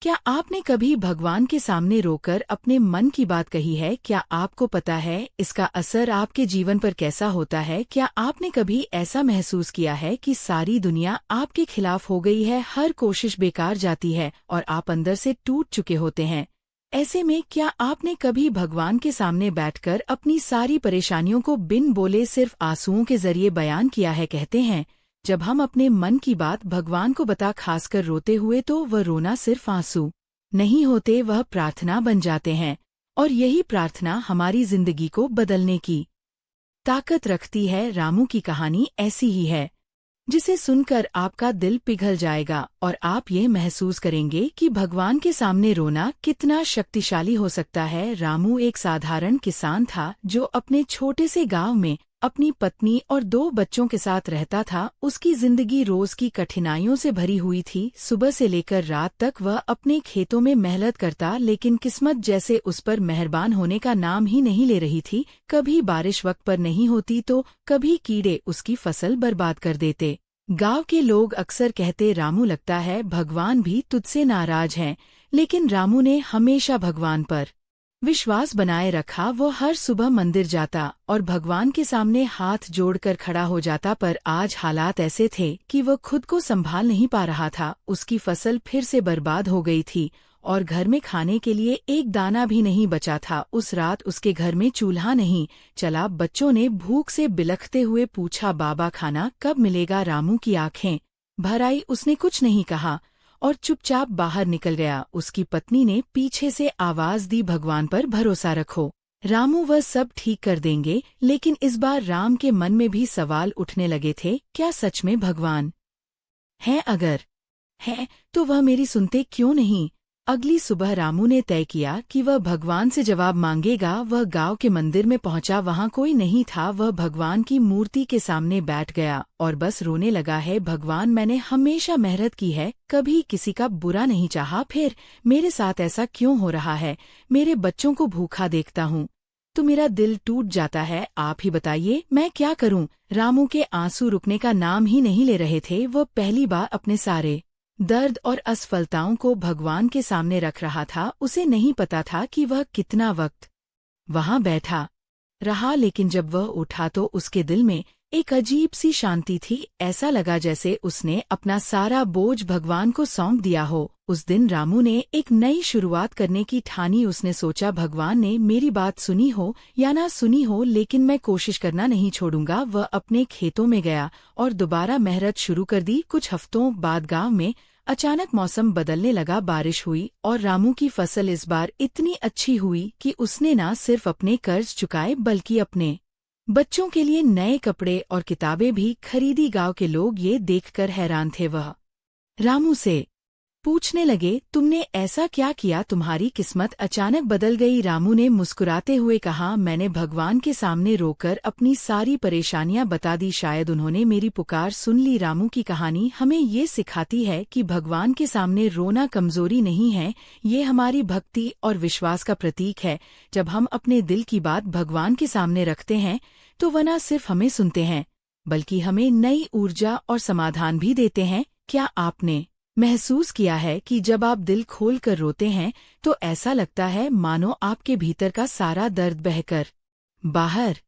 क्या आपने कभी भगवान के सामने रोकर अपने मन की बात कही है? क्या आपको पता है इसका असर आपके जीवन पर कैसा होता है? क्या आपने कभी ऐसा महसूस किया है कि सारी दुनिया आपके खिलाफ हो गई है, हर कोशिश बेकार जाती है और आप अंदर से टूट चुके होते हैं? ऐसे में क्या आपने कभी भगवान के सामने बैठकर अपनी सारी परेशानियों को बिन बोले सिर्फ आंसुओं के जरिए बयान किया है? कहते हैं जब हम अपने मन की बात भगवान को बता, खासकर रोते हुए, तो वह रोना सिर्फ आंसू नहीं होते, वह प्रार्थना बन जाते हैं। और यही प्रार्थना हमारी जिंदगी को बदलने की ताकत रखती है। रामू की कहानी ऐसी ही है, जिसे सुनकर आपका दिल पिघल जाएगा और आप ये महसूस करेंगे कि भगवान के सामने रोना कितना शक्तिशाली हो सकता है। रामू एक साधारण किसान था जो अपने छोटे से गांव में अपनी पत्नी और 2 बच्चों के साथ रहता था। उसकी जिंदगी रोज की कठिनाइयों से भरी हुई थी। सुबह से लेकर रात तक वह अपने खेतों में मेहनत करता, लेकिन किस्मत जैसे उस पर मेहरबान होने का नाम ही नहीं ले रही थी। कभी बारिश वक्त पर नहीं होती तो कभी कीड़े उसकी फसल बर्बाद कर देते। गांव के लोग अक्सर कहते, रामू लगता है भगवान भी तुझसे नाराज हैं। लेकिन रामू ने हमेशा भगवान पर विश्वास बनाए रखा। वो हर सुबह मंदिर जाता और भगवान के सामने हाथ जोड़कर खड़ा हो जाता, पर आज हालात ऐसे थे कि वह खुद को संभाल नहीं पा रहा था। उसकी फसल फिर से बर्बाद हो गई थी और घर में खाने के लिए एक दाना भी नहीं बचा था। उस रात उसके घर में चूल्हा नहीं चला। बच्चों ने भूख से बिलखते हुए पूछा, बाबा खाना कब मिलेगा? रामू की आंखें भर आई। उसने कुछ नहीं कहा और चुपचाप बाहर निकल गया। उसकी पत्नी ने पीछे से आवाज दी, भगवान पर भरोसा रखो रामू, वह सब ठीक कर देंगे। लेकिन इस बार राम के मन में भी सवाल उठने लगे थे, क्या सच में भगवान है? अगर है तो वह मेरी सुनते क्यों नहीं? अगली सुबह रामू ने तय किया कि वह भगवान से जवाब मांगेगा। वह गांव के मंदिर में पहुंचा, वहां कोई नहीं था। वह भगवान की मूर्ति के सामने बैठ गया और बस रोने लगा है, भगवान मैंने हमेशा मेहनत की है, कभी किसी का बुरा नहीं चाहा, फिर मेरे साथ ऐसा क्यों हो रहा है? मेरे बच्चों को भूखा देखता हूँ तो मेरा दिल टूट जाता है। आप ही बताइए मैं क्या करूँ? रामू के आंसू रुकने का नाम ही नहीं ले रहे थे। वह पहली बार अपने सारे दर्द और असफलताओं को भगवान के सामने रख रहा था। उसे नहीं पता था कि वह कितना वक्त वहां बैठा रहा, लेकिन जब वह उठा तो उसके दिल में एक अजीब सी शांति थी। ऐसा लगा जैसे उसने अपना सारा बोझ भगवान को सौंप दिया हो। उस दिन रामू ने एक नई शुरुआत करने की ठानी। उसने सोचा, भगवान ने मेरी बात सुनी हो या ना सुनी हो, लेकिन मैं कोशिश करना नहीं छोड़ूंगा। वह अपने खेतों में गया और दोबारा मेहनत शुरू कर दी। कुछ हफ्तों बाद गांव में अचानक मौसम बदलने लगा, बारिश हुई और रामू की फसल इस बार इतनी अच्छी हुई कि उसने न सिर्फ अपने कर्ज चुकाए बल्कि अपने बच्चों के लिए नए कपड़े और किताबें भी खरीदी। गांव के लोग ये देखकर हैरान थे। वह रामू से पूछने लगे, तुमने ऐसा क्या किया, तुम्हारी किस्मत अचानक बदल गई? रामू ने मुस्कुराते हुए कहा, मैंने भगवान के सामने रोकर अपनी सारी परेशानियां बता दी, शायद उन्होंने मेरी पुकार सुन ली। रामू की कहानी हमें ये सिखाती है कि भगवान के सामने रोना कमजोरी नहीं है, ये हमारी भक्ति और विश्वास का प्रतीक है। जब हम अपने दिल की बात भगवान के सामने रखते हैं तो वह न सिर्फ हमें सुनते हैं बल्कि हमें नई ऊर्जा और समाधान भी देते हैं। क्या आपने महसूस किया है कि जब आप दिल खोल कर रोते हैं तो ऐसा लगता है मानो आपके भीतर का सारा दर्द बहकर बाहर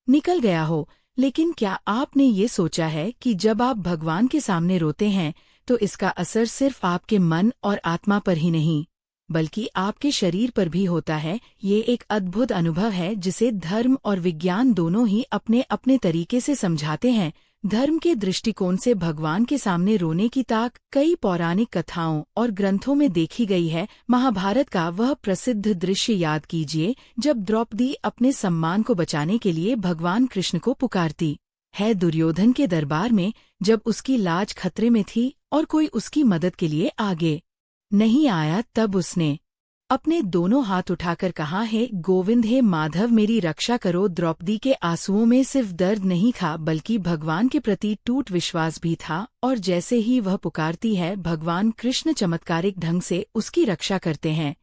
निकल गया हो? लेकिन क्या आपने ये सोचा है कि जब आप भगवान के सामने रोते हैं तो इसका असर सिर्फ आपके मन और आत्मा पर ही नहीं बल्कि आपके शरीर पर भी होता है? ये एक अद्भुत अनुभव है जिसे धर्म और विज्ञान दोनों ही अपने अपने तरीके से समझाते हैं। धर्म के दृष्टिकोण से भगवान के सामने रोने की ताक कई पौराणिक कथाओं और ग्रंथों में देखी गई है। महाभारत का वह प्रसिद्ध दृश्य याद कीजिए जब द्रौपदी अपने सम्मान को बचाने के लिए भगवान कृष्ण को पुकारती है दुर्योधन के दरबार में, जब उसकी लाज खतरे में थी और कोई उसकी मदद के लिए आगे नहीं आया, तब उसने अपने दोनों हाथ उठाकर कहा, हे गोविंद, हे माधव, मेरी रक्षा करो। द्रौपदी के आंसुओं में सिर्फ दर्द नहीं था बल्कि भगवान के प्रति टूट विश्वास भी था, और जैसे ही वह पुकारती है भगवान कृष्ण चमत्कारिक ढंग से उसकी रक्षा करते हैं।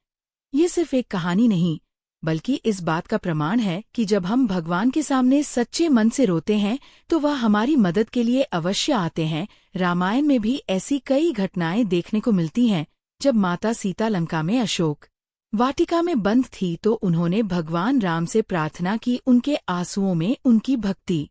ये सिर्फ एक कहानी नहीं बल्कि इस बात का प्रमाण है कि जब हम भगवान के सामने सच्चे मन से रोते हैं तो वह हमारी मदद के लिए अवश्य आते हैं। रामायण में भी ऐसी कई घटनाएं देखने को मिलती हैं जब माता सीता लंका में अशोक वाटिका में बंद थी तो उन्होंने भगवान राम से प्रार्थना की। उनके आंसुओं में उनकी भक्ति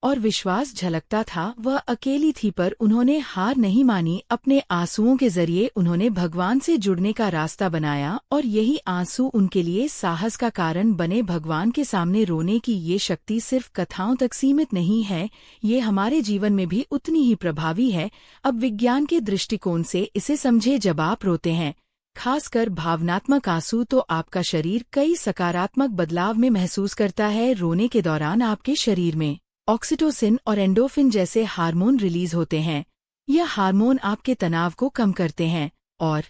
और विश्वास झलकता था। वह अकेली थी पर उन्होंने हार नहीं मानी। अपने आंसुओं के जरिए उन्होंने भगवान से जुड़ने का रास्ता बनाया और यही आंसू उनके लिए साहस का कारण बने। भगवान के सामने रोने की ये शक्ति सिर्फ कथाओं तक सीमित नहीं है, ये हमारे जीवन में भी उतनी ही प्रभावी है। अब विज्ञान के दृष्टिकोण से इसे समझे। जब आप रोते हैं, खासकर भावनात्मक आंसू, तो आपका शरीर कई सकारात्मक बदलाव में महसूस करता है। रोने के दौरान आपके शरीर में ऑक्सीटोसिन और एंडोर्फिन जैसे हार्मोन रिलीज होते हैं। यह हार्मोन आपके तनाव को कम करते हैं और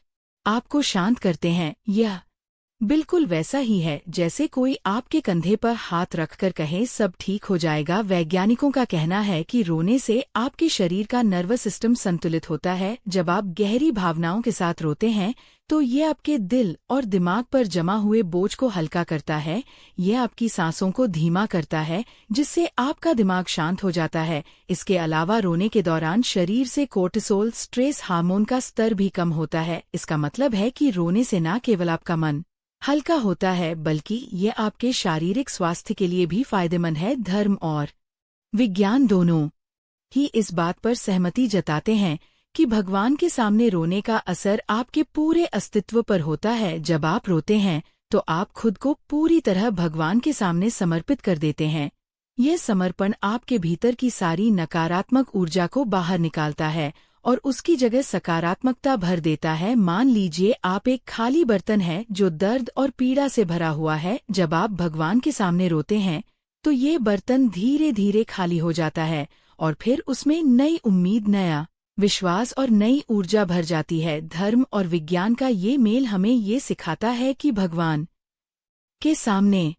आपको शांत करते हैं। यह बिल्कुल वैसा ही है जैसे कोई आपके कंधे पर हाथ रखकर कहे सब ठीक हो जाएगा। वैज्ञानिकों का कहना है कि रोने से आपके शरीर का नर्वस सिस्टम संतुलित होता है। जब आप गहरी भावनाओं के साथ रोते हैं तो ये आपके दिल और दिमाग पर जमा हुए बोझ को हल्का करता है। यह आपकी सांसों को धीमा करता है, जिससे आपका दिमाग शांत हो जाता है। इसके अलावा रोने के दौरान शरीर से कोर्टिसोल, स्ट्रेस हार्मोन का स्तर भी कम होता है। इसका मतलब है कि रोने से न केवल आपका मन हल्का होता है बल्कि ये आपके शारीरिक स्वास्थ्य के लिए भी फायदेमंद है। धर्म और विज्ञान दोनों ही इस बात पर सहमति जताते हैं कि भगवान के सामने रोने का असर आपके पूरे अस्तित्व पर होता है। जब आप रोते हैं तो आप खुद को पूरी तरह भगवान के सामने समर्पित कर देते हैं। ये समर्पण आपके भीतर की सारी नकारात्मक ऊर्जा को बाहर निकालता है और उसकी जगह सकारात्मकता भर देता है। मान लीजिए आप एक खाली बर्तन है जो दर्द और पीड़ा से भरा हुआ है। जब आप भगवान के सामने रोते हैं तो ये बर्तन धीरे धीरे खाली हो जाता है और फिर उसमें नई उम्मीद, नया विश्वास और नई ऊर्जा भर जाती है। धर्म और विज्ञान का ये मेल हमें ये सिखाता है कि भगवान के सामने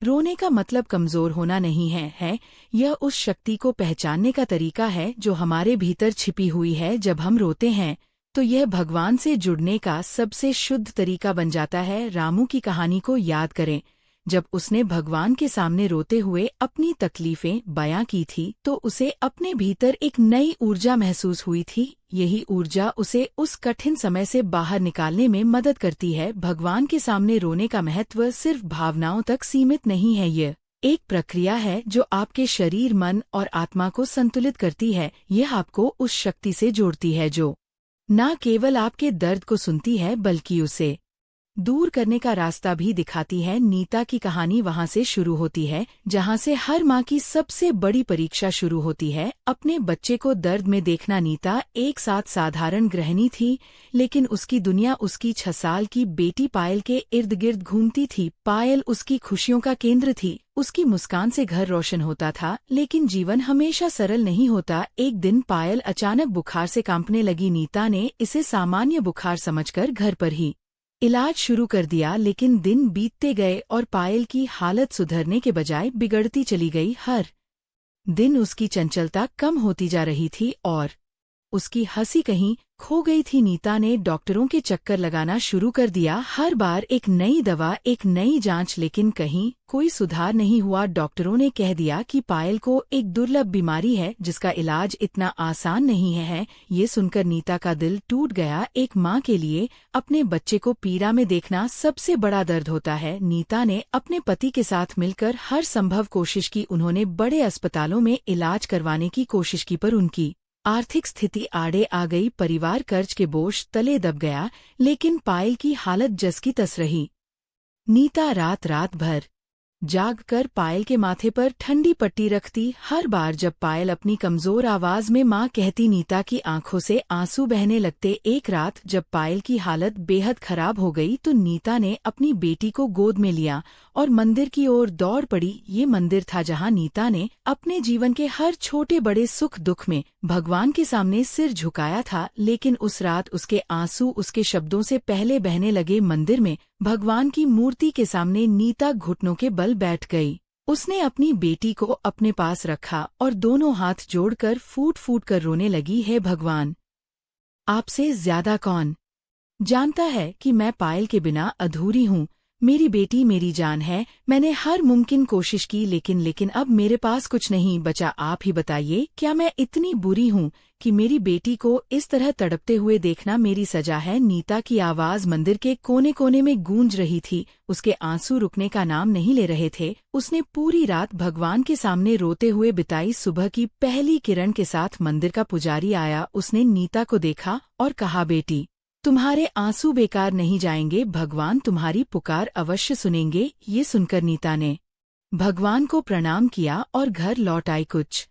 रोने का मतलब कमजोर होना नहीं है, यह उस शक्ति को पहचानने का तरीका है जो हमारे भीतर छिपी हुई है। जब हम रोते हैं तो यह भगवान से जुड़ने का सबसे शुद्ध तरीका बन जाता है। रामू की कहानी को याद करें। जब उसने भगवान के सामने रोते हुए अपनी तकलीफें बयां की थी तो उसे अपने भीतर एक नई ऊर्जा महसूस हुई थी। यही ऊर्जा उसे उस कठिन समय से बाहर निकालने में मदद करती है। भगवान के सामने रोने का महत्व सिर्फ भावनाओं तक सीमित नहीं है, यह एक प्रक्रिया है जो आपके शरीर, मन और आत्मा को संतुलित करती है। यह आपको उस शक्ति से जोड़ती है जो न केवल आपके दर्द को सुनती है बल्कि उसे दूर करने का रास्ता भी दिखाती है। नीता की कहानी वहां से शुरू होती है जहां से हर माँ की सबसे बड़ी परीक्षा शुरू होती है, अपने बच्चे को दर्द में देखना। नीता एक साथ साधारण गृहिणी थी, लेकिन उसकी दुनिया उसकी 6 साल की बेटी पायल के इर्द गिर्द घूमती थी। पायल उसकी खुशियों का केंद्र थी, उसकी मुस्कान से घर रोशन होता था। लेकिन जीवन हमेशा सरल नहीं होता। एक दिन पायल अचानक बुखार से कांपने लगी। नीता ने इसे सामान्य बुखार समझकर घर पर ही इलाज शुरू कर दिया, लेकिन दिन बीतते गए और पायल की हालत सुधरने के बजाय बिगड़ती चली गई। हर दिन उसकी चंचलता कम होती जा रही थी और उसकी हंसी कहीं खो गई थी। नीता ने डॉक्टरों के चक्कर लगाना शुरू कर दिया, हर बार एक नई दवा, एक नई जांच, लेकिन कहीं कोई सुधार नहीं हुआ। डॉक्टरों ने कह दिया कि पायल को एक दुर्लभ बीमारी है जिसका इलाज इतना आसान नहीं है। ये सुनकर नीता का दिल टूट गया। एक माँ के लिए अपने बच्चे को पीड़ा में देखना सबसे बड़ा दर्द होता है। नीता ने अपने पति के साथ मिलकर हर संभव कोशिश की। उन्होंने बड़े अस्पतालों में इलाज करवाने की कोशिश की पर उनकी आर्थिक स्थिति आड़े आ गई। परिवार कर्ज के बोझ तले दब गया, लेकिन पायल की हालत जस की तस रही। नीता रात रात भर जागकर पायल के माथे पर ठंडी पट्टी रखती। हर बार जब पायल अपनी कमजोर आवाज में माँ कहती, नीता की आंखों से आंसू बहने लगते। एक रात जब पायल की हालत बेहद खराब हो गई तो नीता ने अपनी बेटी को गोद में लिया और मंदिर की ओर दौड़ पड़ी। ये मंदिर था जहाँ नीता ने अपने जीवन के हर छोटे बड़े सुख दुख में भगवान के सामने सिर झुकाया था। लेकिन उस रात उसके आंसू उसके शब्दों से पहले बहने लगे। मंदिर में भगवान की मूर्ति के सामने नीता घुटनों के बल बैठ गई। उसने अपनी बेटी को अपने पास रखा और दोनों हाथ जोड़कर फूट फूट कर रोने लगी, है भगवान, आपसे ज्यादा कौन जानता है कि मैं पायल के बिना अधूरी हूँ। मेरी बेटी मेरी जान है, मैंने हर मुमकिन कोशिश की लेकिन अब मेरे पास कुछ नहीं बचा। आप ही बताइए, क्या मैं इतनी बुरी हूँ कि मेरी बेटी को इस तरह तड़पते हुए देखना मेरी सजा है? नीता की आवाज मंदिर के कोने कोने में गूंज रही थी। उसके आंसू रुकने का नाम नहीं ले रहे थे। उसने पूरी रात भगवान के सामने रोते हुए बिताई। सुबह की पहली किरण के साथ मंदिर का पुजारी आया। उसने नीता को देखा और कहा, बेटी, तुम्हारे आंसू बेकार नहीं जाएंगे, भगवान तुम्हारी पुकार अवश्य सुनेंगे। ये सुनकर नीता ने भगवान को प्रणाम किया और घर लौट आई। कुछ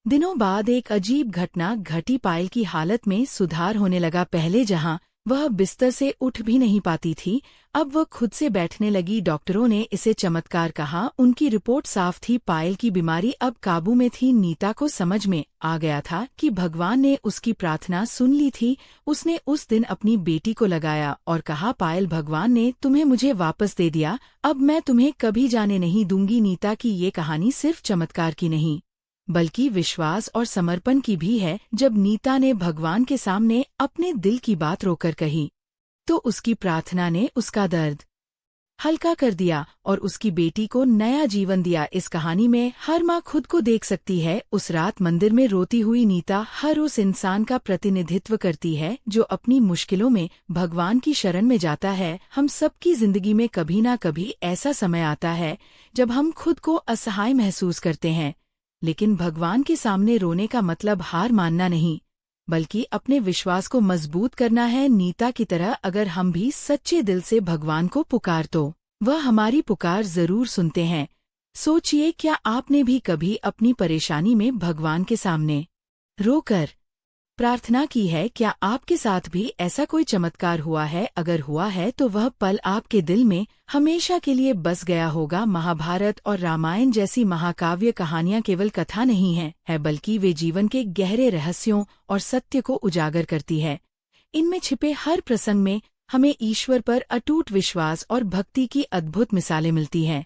दिनों बाद एक अजीब घटना घटी। पायल की हालत में सुधार होने लगा। पहले जहां वह बिस्तर से उठ भी नहीं पाती थी, अब वह खुद से बैठने लगी। डॉक्टरों ने इसे चमत्कार कहा। उनकी रिपोर्ट साफ थी, पायल की बीमारी अब काबू में थी। नीता को समझ में आ गया था कि भगवान ने उसकी प्रार्थना सुन ली थी। उसने उस दिन अपनी बेटी को लगाया और कहा, पायल, भगवान ने तुम्हें मुझे वापस दे दिया, अब मैं तुम्हें कभी जाने नहीं दूंगी। नीता की ये कहानी सिर्फ चमत्कार की नहीं बल्कि विश्वास और समर्पण की भी है। जब नीता ने भगवान के सामने अपने दिल की बात रोकर कही, तो उसकी प्रार्थना ने उसका दर्द हल्का कर दिया और उसकी बेटी को नया जीवन दिया। इस कहानी में हर माँ खुद को देख सकती है। उस रात मंदिर में रोती हुई नीता हर उस इंसान का प्रतिनिधित्व करती है जो अपनी मुश्किलों में भगवान की शरण में जाता है। हम सबकी जिंदगी में कभी ना कभी ऐसा समय आता है जब हम खुद को असहाय महसूस करते हैं, लेकिन भगवान के सामने रोने का मतलब हार मानना नहीं, बल्कि अपने विश्वास को मजबूत करना है। नीता की तरह अगर हम भी सच्चे दिल से भगवान को पुकार तो वह हमारी पुकार जरूर सुनते हैं। सोचिए, क्या आपने भी कभी अपनी परेशानी में भगवान के सामने रोकर प्रार्थना की है? क्या आपके साथ भी ऐसा कोई चमत्कार हुआ है? अगर हुआ है तो वह पल आपके दिल में हमेशा के लिए बस गया होगा। महाभारत और रामायण जैसी महाकाव्य कहानियां केवल कथा नहीं है बल्कि वे जीवन के गहरे रहस्यों और सत्य को उजागर करती है। इनमें छिपे हर प्रसंग में हमें ईश्वर पर अटूट विश्वास और भक्ति की अद्भुत मिसालें मिलती हैं।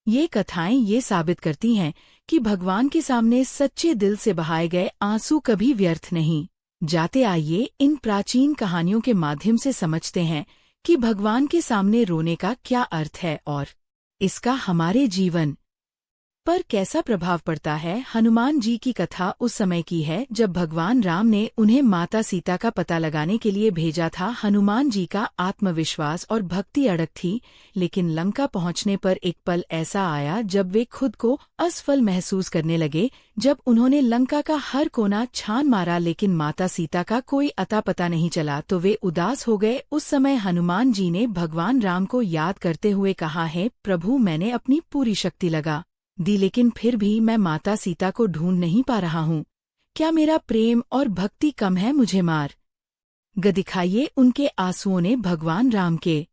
ये कथाएं ये साबित करती हैं कि भगवान के सामने सच्चे दिल से बहाए गए आंसू कभी व्यर्थ नहीं जाते। आइए इन प्राचीन कहानियों के माध्यम से समझते हैं कि भगवान के सामने रोने का क्या अर्थ है और इसका हमारे जीवन पर कैसा प्रभाव पड़ता है। हनुमान जी की कथा उस समय की है जब भगवान राम ने उन्हें माता सीता का पता लगाने के लिए भेजा था। हनुमान जी का आत्मविश्वास और भक्ति अड़ग थी, लेकिन लंका पहुंचने पर एक पल ऐसा आया जब वे खुद को असफल महसूस करने लगे। जब उन्होंने लंका का हर कोना छान मारा लेकिन माता सीता का कोई अता पता नहीं चला तो वे उदास हो गए। उस समय हनुमान जी ने भगवान राम को याद करते हुए कहा, है प्रभु, मैंने अपनी पूरी शक्ति लगा दी लेकिन फिर भी मैं माता सीता को ढूंढ नहीं पा रहा हूँ। क्या मेरा प्रेम और भक्ति कम है? मुझे मार दिखाइए। उनके आंसुओं ने भगवान राम के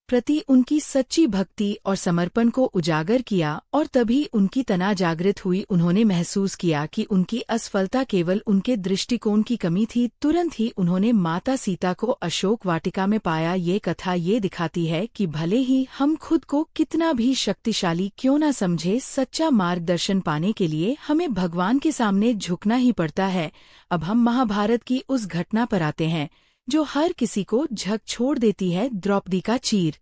प्रति उनकी सच्ची भक्ति और समर्पण को उजागर किया और तभी उनकी तना जागृत हुई। उन्होंने महसूस किया कि उनकी असफलता केवल उनके दृष्टिकोण की कमी थी। तुरंत ही उन्होंने माता सीता को अशोक वाटिका में पाया। ये कथा ये दिखाती है कि भले ही हम खुद को कितना भी शक्तिशाली क्यों न समझे, सच्चा मार्गदर्शन पाने के लिए हमें भगवान के सामने झुकना ही पड़ता है। अब हम महाभारत की उस घटना पर आते हैं जो हर किसी को झकझोर देती है, द्रौपदी का चीर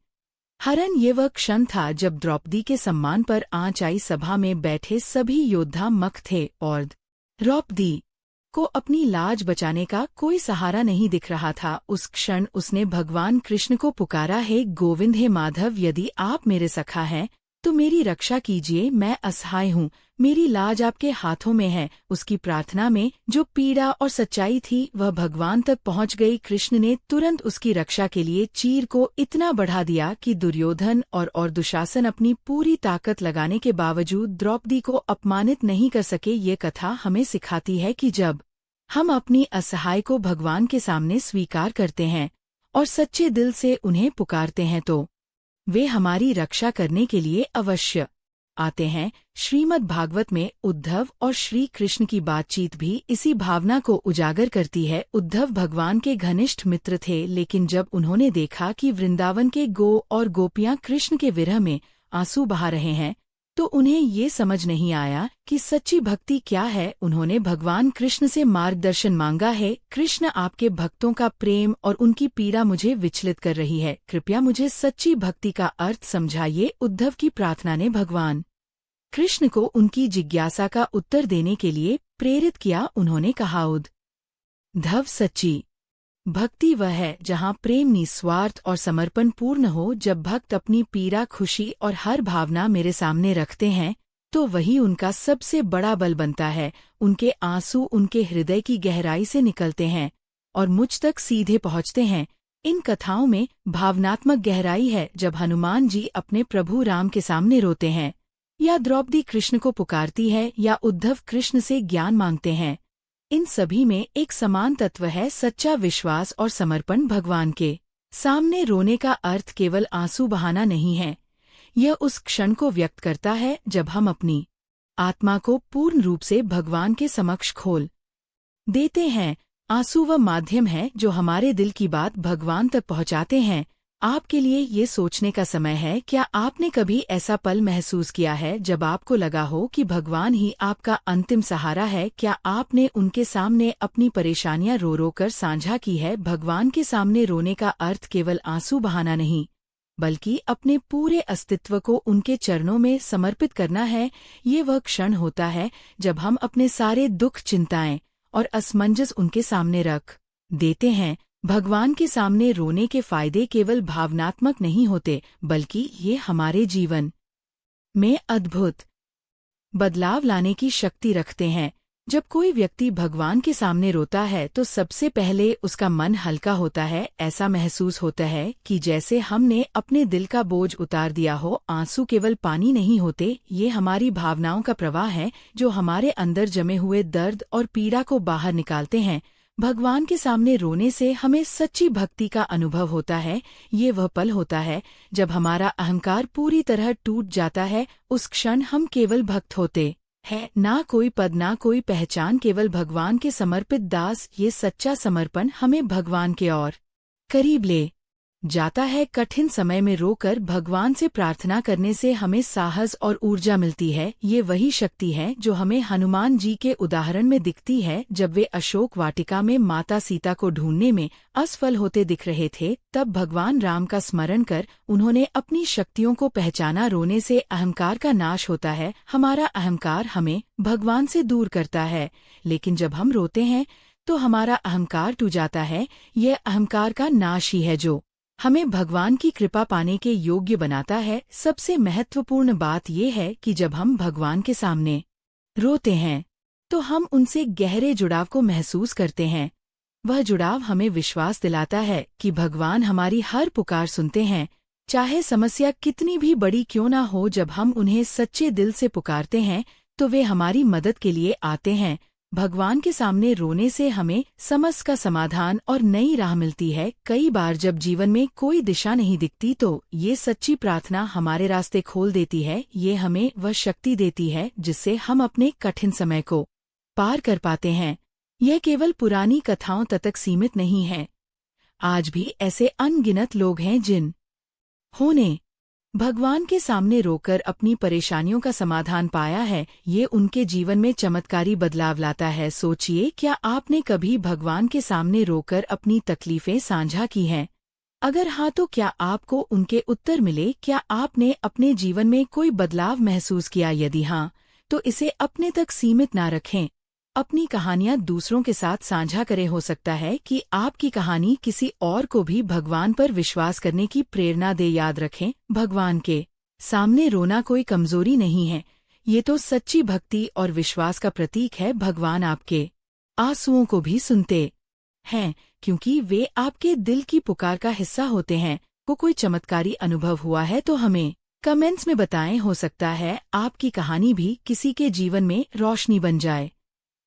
हरण। ये वह क्षण था जब द्रौपदी के सम्मान पर आंच आई। सभा में बैठे सभी योद्धा मख थे और द्रौपदी को अपनी लाज बचाने का कोई सहारा नहीं दिख रहा था। उस क्षण उसने भगवान कृष्ण को पुकारा, हे गोविंद, हे माधव, यदि आप मेरे सखा हैं तो मेरी रक्षा कीजिए, मैं असहाय हूँ, मेरी लाज आपके हाथों में है। उसकी प्रार्थना में जो पीड़ा और सच्चाई थी वह भगवान तक पहुँच गई। कृष्ण ने तुरंत उसकी रक्षा के लिए चीर को इतना बढ़ा दिया कि दुर्योधन और दुशासन अपनी पूरी ताकत लगाने के बावजूद द्रौपदी को अपमानित नहीं कर सके। ये कथा हमें सिखाती है कि जब हम अपनी असहाय को भगवान के सामने स्वीकार करते हैं और सच्चे दिल से उन्हें पुकारते हैं तो वे हमारी रक्षा करने के लिए अवश्य आते हैं। श्रीमद् भागवत में उद्धव और श्री कृष्ण की बातचीत भी इसी भावना को उजागर करती है। उद्धव भगवान के घनिष्ठ मित्र थे, लेकिन जब उन्होंने देखा कि वृंदावन के गो और गोपियां कृष्ण के विरह में आंसू बहा रहे हैं तो उन्हें ये समझ नहीं आया कि सच्ची भक्ति क्या है। उन्होंने भगवान कृष्ण से मार्गदर्शन मांगा है। कृष्ण, आपके भक्तों का प्रेम और उनकी पीड़ा मुझे विचलित कर रही है, कृपया मुझे सच्ची भक्ति का अर्थ समझाइए। उद्धव की प्रार्थना ने भगवान कृष्ण को उनकी जिज्ञासा का उत्तर देने के लिए प्रेरित किया। उन्होंने कहा, उद्धव, सच्ची भक्ति वह है जहाँ प्रेम निस्वार्थ और समर्पण पूर्ण हो। जब भक्त अपनी पीड़ा, खुशी और हर भावना मेरे सामने रखते हैं तो वही उनका सबसे बड़ा बल बनता है। उनके आंसू उनके हृदय की गहराई से निकलते हैं और मुझ तक सीधे पहुँचते हैं। इन कथाओं में भावनात्मक गहराई है। जब हनुमान जी अपने प्रभु राम के सामने रोते हैं, या द्रौपदी कृष्ण को पुकारती है, या उद्धव कृष्ण से ज्ञान मांगते हैं, इन सभी में एक समान तत्व है, सच्चा विश्वास और समर्पण। भगवान के सामने रोने का अर्थ केवल आंसू बहाना नहीं है। यह उस क्षण को व्यक्त करता है जब हम अपनी आत्मा को पूर्ण रूप से भगवान के समक्ष खोल देते हैं। आंसू वह माध्यम है जो हमारे दिल की बात भगवान तक पहुंचाते हैं। आपके लिए ये सोचने का समय है, क्या आपने कभी ऐसा पल महसूस किया है जब आपको लगा हो कि भगवान ही आपका अंतिम सहारा है? क्या आपने उनके सामने अपनी परेशानियां रो रो कर साझा की है? भगवान के सामने रोने का अर्थ केवल आंसू बहाना नहीं, बल्कि अपने पूरे अस्तित्व को उनके चरणों में समर्पित करना है। ये वह क्षण होता है जब हम अपने सारे दुख, चिंताएं और असमंजस उनके सामने रख देते हैं। भगवान के सामने रोने के फायदे केवल भावनात्मक नहीं होते, बल्कि ये हमारे जीवन में अद्भुत बदलाव लाने की शक्ति रखते हैं। जब कोई व्यक्ति भगवान के सामने रोता है तो सबसे पहले उसका मन हल्का होता है। ऐसा महसूस होता है कि जैसे हमने अपने दिल का बोझ उतार दिया हो। आंसू केवल पानी नहीं होते, ये हमारी भावनाओं का प्रवाह है जो हमारे अंदर जमे हुए दर्द और पीड़ा को बाहर निकालते हैं। भगवान के सामने रोने से हमें सच्ची भक्ति का अनुभव होता है। ये वह पल होता है जब हमारा अहंकार पूरी तरह टूट जाता है। उस क्षण हम केवल भक्त होते हैं, ना कोई पद, ना कोई पहचान, केवल भगवान के समर्पित दास। ये सच्चा समर्पण हमें भगवान के और करीब ले जाता है। कठिन समय में रोकर भगवान से प्रार्थना करने से हमें साहस और ऊर्जा मिलती है। ये वही शक्ति है जो हमें हनुमान जी के उदाहरण में दिखती है। जब वे अशोक वाटिका में माता सीता को ढूंढने में असफल होते दिख रहे थे, तब भगवान राम का स्मरण कर उन्होंने अपनी शक्तियों को पहचाना। रोने से अहंकार का नाश होता है। हमारा अहंकार हमें भगवान से दूर करता है, लेकिन जब हम रोते हैं तो हमारा अहंकार टूट जाता है। यह अहंकार का नाश ही है जो हमें भगवान की कृपा पाने के योग्य बनाता है। सबसे महत्वपूर्ण बात यह है कि जब हम भगवान के सामने रोते हैं तो हम उनसे गहरे जुड़ाव को महसूस करते हैं। वह जुड़ाव हमें विश्वास दिलाता है कि भगवान हमारी हर पुकार सुनते हैं, चाहे समस्या कितनी भी बड़ी क्यों ना हो। जब हम उन्हें सच्चे दिल से पुकारते हैं तो वे हमारी मदद के लिए आते हैं। भगवान के सामने रोने से हमें समस्या का समाधान और नई राह मिलती है। कई बार जब जीवन में कोई दिशा नहीं दिखती तो ये सच्ची प्रार्थना हमारे रास्ते खोल देती है। ये हमें वह शक्ति देती है जिससे हम अपने कठिन समय को पार कर पाते हैं। यह केवल पुरानी कथाओं तक सीमित नहीं है। आज भी ऐसे अनगिनत लोग हैं जिन्होंने भगवान के सामने रोकर अपनी परेशानियों का समाधान पाया है। ये उनके जीवन में चमत्कारी बदलाव लाता है। सोचिए, क्या आपने कभी भगवान के सामने रोकर अपनी तकलीफें साझा की हैं? अगर हाँ, तो क्या आपको उनके उत्तर मिले? क्या आपने अपने जीवन में कोई बदलाव महसूस किया? यदि हाँ, तो इसे अपने तक सीमित ना रखें। अपनी कहानियां दूसरों के साथ साझा करें। हो सकता है कि आपकी कहानी किसी और को भी भगवान पर विश्वास करने की प्रेरणा दे। याद रखें, भगवान के सामने रोना कोई कमजोरी नहीं है, ये तो सच्ची भक्ति और विश्वास का प्रतीक है। भगवान आपके आंसुओं को भी सुनते हैं, क्योंकि वे आपके दिल की पुकार का हिस्सा होते हैं। को कोई चमत्कारी अनुभव हुआ है तो हमें कमेंट्स में बताएं। हो सकता है आपकी कहानी भी किसी के जीवन में रोशनी बन जाए।